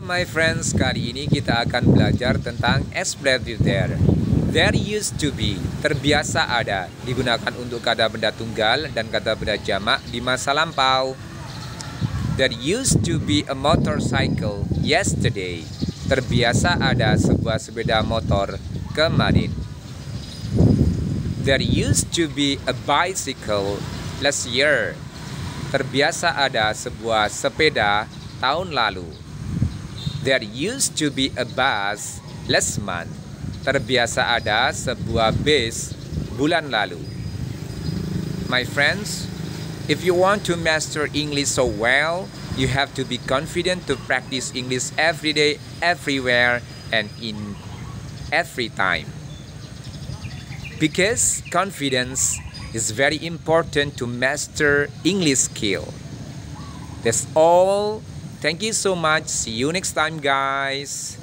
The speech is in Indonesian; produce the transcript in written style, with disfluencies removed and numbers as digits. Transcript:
my friends, kali ini kita akan belajar tentang expletive there. There used to be, terbiasa ada, digunakan untuk kata benda tunggal dan kata benda jamak di masa lampau. There used to be a motorcycle yesterday. Terbiasa ada sebuah sepeda motor kemarin. There used to be a bicycle last year. Terbiasa ada sebuah sepeda tahun lalu. There used to be a bus last month. Terbiasa ada sebuah bus bulan lalu. My friends, if you want to master English so well, you have to be confident to practice English every day, everywhere, and in every time. Because confidence is very important to master English skill. That's all. Thank you so much. See you next time, guys.